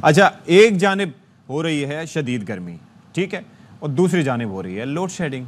اچھا، ایک جانب ہو رہی ہے شدید گرمی، ٹھیک ہے، اور دوسری جانب ہو رہی ہے لوڈ شیڈنگ.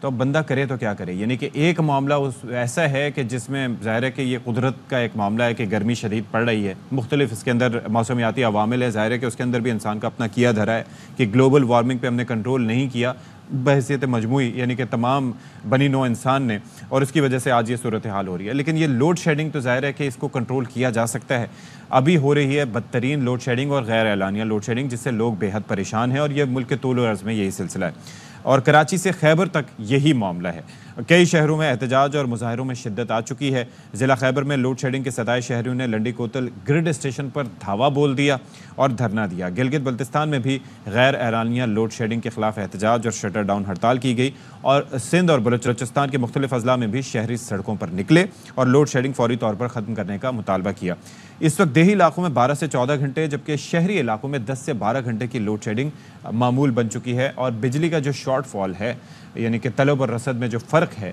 تو اب بندہ کرے تو کیا کرے؟ یعنی کہ ایک معاملہ ایسا ہے کہ جس میں ظاہر ہے کہ یہ قدرت کا ایک معاملہ ہے کہ گرمی شدید پڑ رہی ہے، مختلف اس کے اندر موسمیاتی عوامل ہے، ظاہر ہے کہ اس کے اندر بھی انسان کا اپنا کیا دھرا ہے کہ گلوبل وارمنگ پہ ہم نے کنٹرول نہیں کیا بحیثیت مجموعی، یعنی کہ تمام بنی نوع انسان نے، اور اس کی وجہ سے آج یہ صورتحال ہو رہی ہے. لیکن یہ لوڈ شیڈنگ تو ظاہر ہے کہ اس کو کنٹرول کیا جا سکتا ہے. ابھی ہو رہی ہے بدترین لوڈ شیڈنگ اور غیر اعلانیہ لوڈ شیڈنگ، جس سے لوگ بے حد پریشان ہیں، اور یہ ملک کے طول و عرض میں یہی سلسلہ ہے، اور کراچی سے خیبر تک یہی معاملہ ہے. کئی شہروں میں احتجاج اور مظاہروں میں شدت آ چکی ہے. ضلع خیبر میں لوڈ شیڈنگ کے صدائے شہریوں نے لنڈی کوتل گرڈ اسٹیشن پر دھاوا بول دیا اور دھرنا دیا. گلگت بلتستان میں بھی غیر اعلانیہ لوڈ شیڈنگ کے خلاف احتجاج اور شٹر ڈاؤن ہڑتال کی گئی، اور سندھ اور بلوچستان کے مختلف اضلاع میں بھی شہری سڑکوں پر نکلے اور لوڈ شیڈنگ فوری طور پر ختم کرنے کا مطالبہ کیا. اس وقت دیہی علاقوں میں 12 سے 14 گھنٹے جبکہ شہری علاقوں میں 10 سے 12 گھنٹے کی لوڈ شیڈنگ معمول بن چکی ہے، اور بجلی کا جو شارٹ فال ہے، یعنی کہ طلب اور رسد میں جو فرق ہے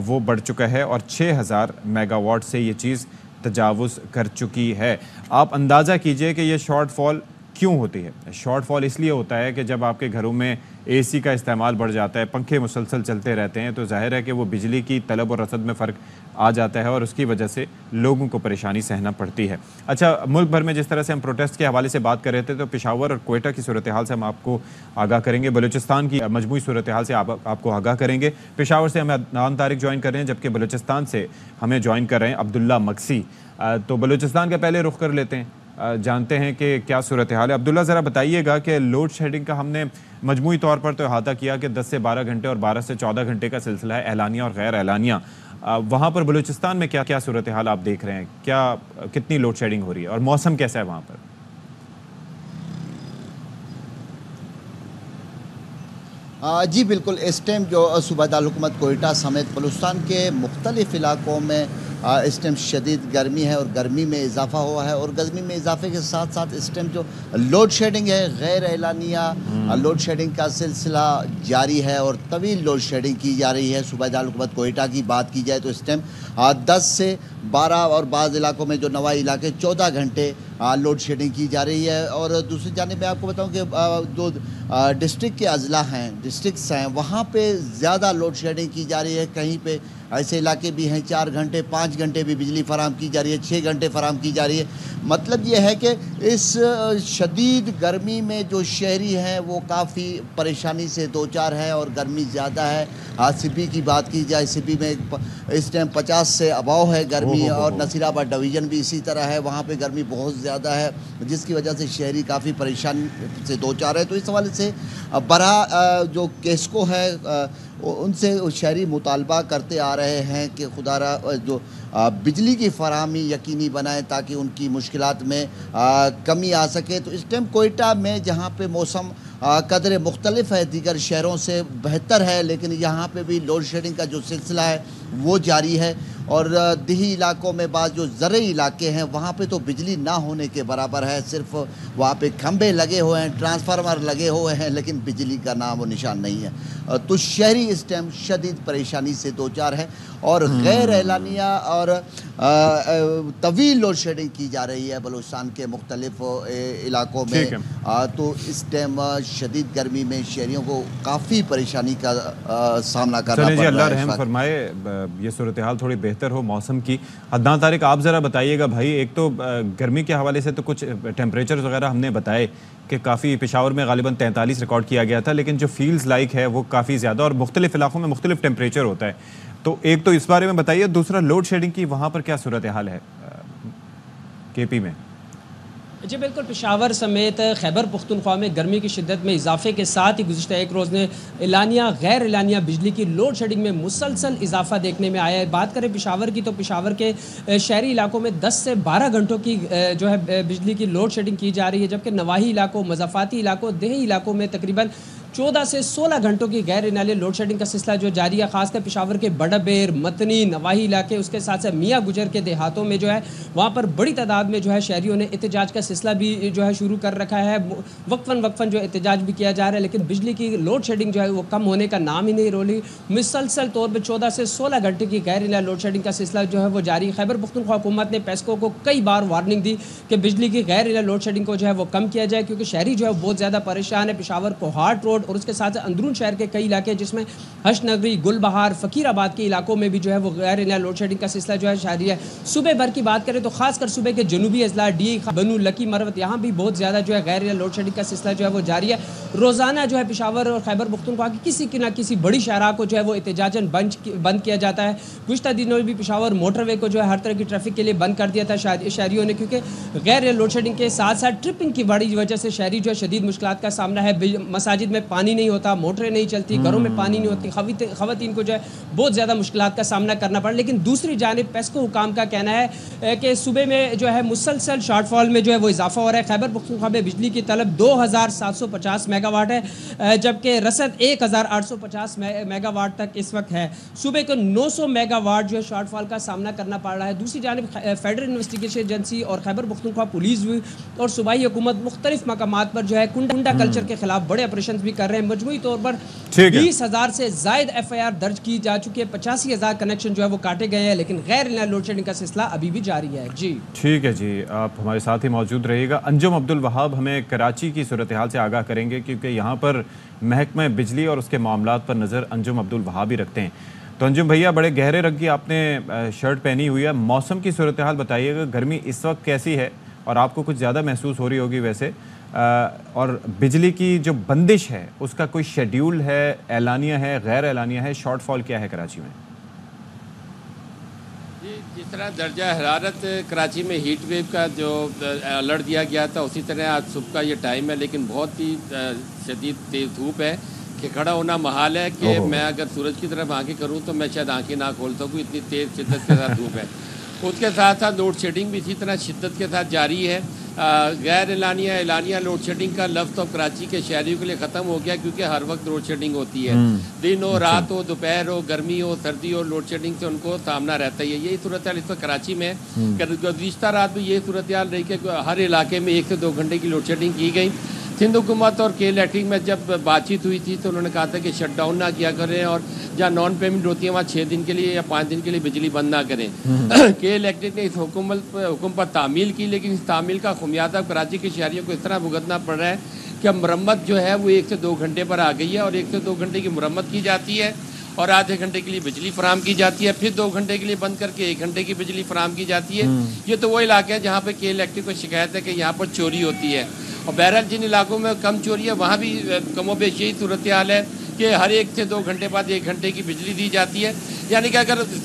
وہ بڑھ چکا ہے، اور 6000 میگا واٹ سے یہ چیز تجاوز کر چکی ہے. آپ اندازہ کیجئے کہ یہ شارٹ فال کیوں ہوتی ہے؟ شارٹ فال اس لیے ہوتا ہے کہ جب آپ کے گھروں میں اے سی کا استعمال بڑھ جاتا ہے، پنکھے مسلسل چلتے رہتے ہیں، تو ظاہر ہے کہ وہ بجلی کی طلب اور رسد میں فرق آ جاتا ہے، اور اس کی وجہ سے لوگوں کو پریشانی سہنا پڑتی ہے. اچھا، ملک بھر میں جس طرح سے ہم پروٹیسٹ کے حوالے سے بات کر رہے تھے، تو پشاور اور کوئٹہ کی صورتحال سے ہم آپ کو آگاہ کریں گے، بلوچستان کی مجموعی صورتحال سے آپ کو آگاہ کریں گے. پشاور سے ہمیں عدنان طارق جوائن کر رہے ہیں، جبکہ بلوچستان سے ہمیں جوائن کر رہے ہیں عبداللہ مکسی. تو بلوچستان کا پہلے رخ کر لیتے ہیں، جانتے ہیں کہ کیا صورتحال ہے. عبداللہ، ذرا بتائیے گا کہ لوڈ شیڈنگ کا ہم نے مجموعی طور پر تو احاطہ کیا کہ 10 سے 12 گھنٹے اور 12 سے 14 گھنٹے کا سلسلہ ہے، اعلانیہ اور غیر اعلانیہ. وہاں پر بلوچستان میں کیا صورتحال آپ دیکھ رہے ہیں؟ کتنی لوڈ شیڈنگ ہو رہی ہے اور موسم کیسا ہے وہاں پر؟ جی بالکل، اس ٹائم جو صوبہ دارالحکومت کوئٹہ سمیت بلوچستان کے مختلف علاقوں میں اس ٹائم شدید گرمی ہے، اور گرمی میں اضافہ ہوا ہے، اور گرمی میں اضافے کے ساتھ ساتھ اس ٹائم جو لوڈ شیڈنگ ہے، غیر اعلانیہ لوڈ شیڈنگ کا سلسلہ جاری ہے، اور طویل لوڈ شیڈنگ کی جا رہی ہے. صوبہ دارالحکومت کوئٹہ کی بات کی جائے تو اس ٹائم 10 سے 12 اور بعض علاقوں میں جو نوائی علاقے 14 گھنٹے لوڈ شیڈنگ کی جا رہی ہے. اور دوسری جانب میں آپ کو بتاؤں کہ جو ڈسٹرکٹ کے اضلاع ہیں، ڈسٹرکٹس ہیں، وہاں پہ زیادہ لوڈ شیڈنگ کی جا رہی ہے. کہیں پہ ایسے علاقے بھی ہیں 4 گھنٹے 5 گھنٹے بھی بجلی فراہم کی جا رہی ہے، 6 گھنٹے فراہم کی جا رہی ہے. مطلب یہ ہے کہ اس شدید گرمی میں جو شہری ہیں وہ کافی پریشانی سے دوچار ہے، اور گرمی زیادہ ہے. سپی کی بات کی جائے، سپی میں اس ٹائم 50 سے اباؤ ہے گرمی، اور نصیر آباد ڈویژن بھی اسی طرح ہے، وہاں پہ گرمی بہت زیادہ ہے، جس کی وجہ سے شہری کافی پریشانی سے دوچار ہے. تو اس حوالے سے برا جو کیسکو ہے ان سے شہری مطالبہ کرتے آ رہے ہیں کہ خدا را جو بجلی کی فراہمی یقینی بنائیں تاکہ ان کی مشکلات میں کمی آ سکے. تو اس ٹائم کوئٹہ میں جہاں پہ موسم قدر مختلف ہے، دیگر شہروں سے بہتر ہے، لیکن یہاں پہ بھی لوڈ شیڈنگ کا جو سلسلہ ہے وہ جاری ہے. اور دیہی علاقوں میں بعض جو زرعی علاقے ہیں وہاں پہ تو بجلی نہ ہونے کے برابر ہے، صرف وہاں پہ کھمبے لگے ہوئے ہیں، ٹرانسفارمر لگے ہوئے ہیں، لیکن بجلی کا نام و نشان نہیں ہے. تو شہری اس ٹائم شدید پریشانی سے دوچار ہے، اور غیر اعلانیہ اور طویل لوڈ شیڈنگ کی جا رہی ہے بلوچستان کے مختلف علاقوں میں. تو اس ٹائم شدید گرمی میں شہریوں کو کافی پریشانی کا سامنا کرنا پڑ رہا ہے. اللہ رحم فرمائے، یہ صورتحال تھوڑی بہتر ہو موسم کی. عدنان طارق، آپ ذرا بتائیے گا بھائی، ایک تو گرمی کے حوالے سے تو کچھ ٹیمپریچرز وغیرہ ہم نے بتائے کہ کافی، پشاور میں غالباً 43 ریکارڈ کیا گیا تھا، لیکن جو فیلز لائک ہے وہ کافی زیادہ، اور مختلف علاقوں میں مختلف ٹیمپریچر ہوتا ہے. تو ایک تو اس بارے میں بتائیے، دوسرا لوڈ شیڈنگ کی وہاں پر کیا صورتحال ہے کے پی میں؟ جی بالکل، پشاور سمیت خیبر پختونخوا میں گرمی کی شدت میں اضافے کے ساتھ ہی گزشتہ ایک روز نے اعلانیہ غیر اعلانیہ بجلی کی لوڈ شیڈنگ میں مسلسل اضافہ دیکھنے میں آیا ہے. بات کریں پشاور کی تو پشاور کے شہری علاقوں میں 10 سے 12 گھنٹوں کی جو ہے بجلی کی لوڈ شیڈنگ کی جا رہی ہے، جبکہ نواحی علاقوں، مضافاتی علاقوں، دیہی علاقوں میں تقریباً 14 سے 16 گھنٹوں کی غیر انالیہ لوڈ شیڈنگ کا سلسلہ جو جاری ہے، خاص کر پشاور کے بڑا بیر، متنی، نواحی علاقے، اس کے ساتھ ساتھ میاں گجر کے دیہاتوں میں جو ہے وہاں پر بڑی تعداد میں جو ہے شہریوں نے احتجاج کا سلسلہ بھی جو ہے شروع کر رکھا ہے، وقفاً جو احتجاج بھی کیا جا رہا ہے، لیکن بجلی کی لوڈ شیڈنگ جو ہے وہ کم ہونے کا نام ہی نہیں رولی۔ مسلسل طور پہ 14 سے 16 گھنٹے کی غیر انالیہ لوڈ شیڈنگ کا سلسلہ جو ہے وہ جاری۔ خیبر پختونخوا حکومت نے پیسکو کو کئی بار وارننگ دی کہ بجلی کی غیر انالیہ لوڈ شیڈنگ کو جو ہے وہ کم کیا جائے، کیونکہ شہری جو ہے بہت زیادہ پریشان ہے۔ پشاور کوہاٹ روڈ اور اس کے ساتھ اندرون شہر کے کئی علاقے جس میں حشر نگری، گل بہار، فقیر آباد کے علاقوں میں بھی جو ہے وہ غیر انالیہ لوڈ شیڈنگ کا سلسلہ جو ہے جاری ہے۔ صوبے بھر کی بات کریں تو خاص کر صوبے کے جنوبی اضلاع ڈی، بنو، لکی، مروت، یہاں بھی بہت زیادہ جو ہے غیر انالیہ لوڈ شیڈنگ کا سلسلہ جو ہے وہ جاری ہے۔ روزانہ جو ہے پشاور اور خیبر پختونخوا کی کسی نہ کسی بڑی شاہراہ کو جو ہے وہ احتجاجاً بند کیا جاتا ہے۔ گزشتہ دنوں میں بھی پشاور موٹر وے کو جو ہے ہر طرح کی ٹریفک کے لیے بند کر دیا تھا شہریوں نے، کیونکہ غیر لوڈ شیڈنگ کے ساتھ ساتھ ٹرپنگ کی بڑی وجہ سے شہری جو ہے شدید مشکلات کا سامنا ہے۔ مساجد میں پانی نہیں ہوتا، موٹریں نہیں چلتی، گھروں میں پانی نہیں ہوتی، خواتین کو جو ہے بہت زیادہ مشکلات کا سامنا کرنا پڑا۔ لیکن دوسری جانب پیسکو حکام کا کہنا ہے کہ صوبے میں جو ہے مسلسل شارٹ فال میں جو ہے وہ اضافہ ہو رہا ہے۔ خیبر پختونخوا میں بجلی کی طلب 2750 میگا واٹ ہے، جبکہ رسد 1850 میگا واٹ تک اس وقت ہے۔ صوبے کو 900 میگا واٹ جو ہے شارٹ فال کا سامنا کرنا پڑ رہا ہے۔ دوسری جانب فیڈرل انویسٹیگیشن ایجنسی اور خیبر پختونخوا پولیس اور صوبائی حکومت مختلف مقامات پر جو ہے کنڈا کلچر کے خلاف بڑے آپریشنز بھی کر رہے ہیں۔ مجموعی طور پر 20,000 سے زائد FIR درج کی جا چکی ہے، 85,000 کنیکشن جو ہے وہ کاٹے گئے ہیں، لیکن غیر انالیہ لوڈ شیڈنگ کا سلسلہ ابھی بھی جاری ہے۔ جی ٹھیک ہے جی، آپ ہمارے ساتھ ہی موجود رہیے گا۔ انجم عبدالوہاب ہمیں کراچی کی صورتحال سے آگاہ کریں گے، کیونکہ یہاں پر محکمہ بجلی اور اس کے معاملات پر نظر انجم عبدالوہاب ہی رکھتے ہیں۔ تو انجم بھیا، بڑے گہرے رنگ کی آپ نے شرٹ پہنی ہوئی ہے، موسم کی صورتحال بتائیے گا، گرمی اس وقت کیسی ہے اور آپ کو کچھ زیادہ محسوس ہو رہی ہوگی ویسے، اور بجلی کی جو بندش ہے اس کا کوئی شیڈیول ہے، اعلانیہ ہے، غیر اعلانیہ ہے، شارٹ فال کیا ہے کراچی میں؟ جس طرح درجہ حرارت کراچی میں ہیٹ ویو کا جو الرٹ دیا گیا تھا، اسی طرح آج صبح کا یہ ٹائم ہے، لیکن بہت ہی شدید تیز دھوپ ہے کہ کھڑا ہونا محال ہے کہ میں اگر سورج کی طرف آنکھیں کروں تو میں شاید آنکھیں نہ کھول سکوں، اتنی تیز شدت کے ساتھ دھوپ ہے۔ اس کے ساتھ ساتھ لوڈ شیڈنگ بھی اسی طرح شدت کے ساتھ جاری ہے۔ غیر اعلانیہ لوڈ شیڈنگ کا لفظ تو کراچی کے شہریوں کے لیے ختم ہو گیا، کیونکہ ہر وقت لوڈ شیڈنگ ہوتی ہے، دن ہو، رات ہو، دوپہر ہو، گرمی ہو، سردی ہو، لوڈ شیڈنگ سے ان کو سامنا رہتا ہی ہے۔ یہی صورتحال اس وقت کراچی میں ہے۔ گزشتہ رات بھی یہی صورتحال رہی کہ ہر علاقے میں 1 سے 2 گھنٹے کی لوڈ شیڈنگ کی گئی۔ سندھ حکومت اور کے الیکٹرک میں جب بات چیت ہوئی تھی تو انہوں نے کہا تھا کہ شٹ ڈاؤن نہ کیا کریں، اور جہاں نان پیمنٹ ہوتی ہے وہاں 6 دن کے لیے یا 5 دن کے لیے بجلی بند نہ کریں۔ کے الیکٹرک نے اس حکم پر تعمیل کی، لیکن اس تعمیل کا خمیازہ کراچی کے شہریوں کو اس طرح بھگتنا پڑ رہا ہے کہ مرمت جو ہے وہ 1 سے 2 گھنٹے پر آ گئی ہے، اور 1 سے 2 گھنٹے کی مرمت کی جاتی ہے اور آدھے گھنٹے کے لیے بجلی فراہم کی جاتی ہے، پھر 2 گھنٹے کے لیے بند کر کے 1 گھنٹے کی بجلی فراہم کی جاتی ہے۔ یہ تو وہ علاقے ہیں جہاں پہ کے الیکٹرک کو شکایت ہے کہ یہاں پر چوری ہوتی ہے، اور بہرحال جن علاقوں میں کم چوری ہے وہاں بھی کم و بیش یہی صورتحال ہے کہ ہر 1 سے 2 گھنٹے بعد 1 گھنٹے کی بجلی دی جاتی ہے۔ یعنی کہ اگر اس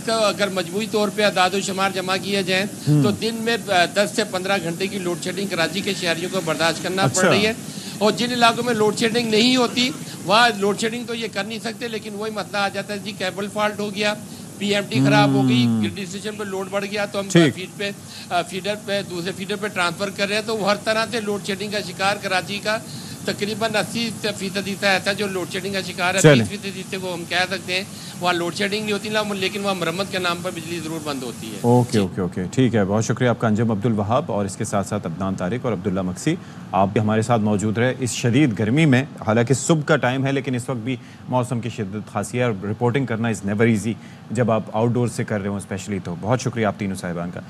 کا اگر مجموعی طور پہ اعداد و شمار جمع کیے جائیں تو دن میں 10 سے 15 گھنٹے کی لوڈ شیڈنگ کراچی کے شہریوں کو برداشت کرنا پڑ رہی ہے۔ اور جن علاقوں میں لوڈ شیڈنگ نہیں ہوتی وہاں لوڈ شیڈنگ تو یہ کر نہیں سکتے، لیکن وہی مسئلہ آ جاتا ہے جی کیبل فالٹ ہو گیا، PMT خراب ہو گئی، گرڈ اسٹیشن پہ لوڈ بڑھ گیا تو ہم فیڈر پہ دوسرے فیڈر پہ ٹرانسفر کر رہے ہیں، تو وہ ہر طرح سے لوڈ شیڈنگ کا شکار کراچی کا تقریباً 80% حصہ ایسا جو لوڈ شیڈنگ کا شکار ہے، 20% حصے کو ہم کہہ سکتے ہیں وہاں لوڈ شیڈنگ نہیں ہوتی، لیکن وہاں مرمت کے نام پر بجلی ضرور بند ہوتی ہے۔ اوکے ٹھیک ہے، بہت شکریہ آپ کا انجم عبدالوہاب، اور اس کے ساتھ ساتھ عدنان طارق اور عبداللہ مکسی، آپ بھی ہمارے ساتھ موجود رہے اس شدید گرمی میں۔ حالانکہ صبح کا ٹائم ہے لیکن اس وقت بھی موسم کی شدت خاصی ہے، اور رپورٹنگ کرنا از نیور ایزی جب آپ آؤٹ ڈور سے کر رہے ہوں اسپیشلی، تو بہت شکریہ آپ تینوں صاحبان کا۔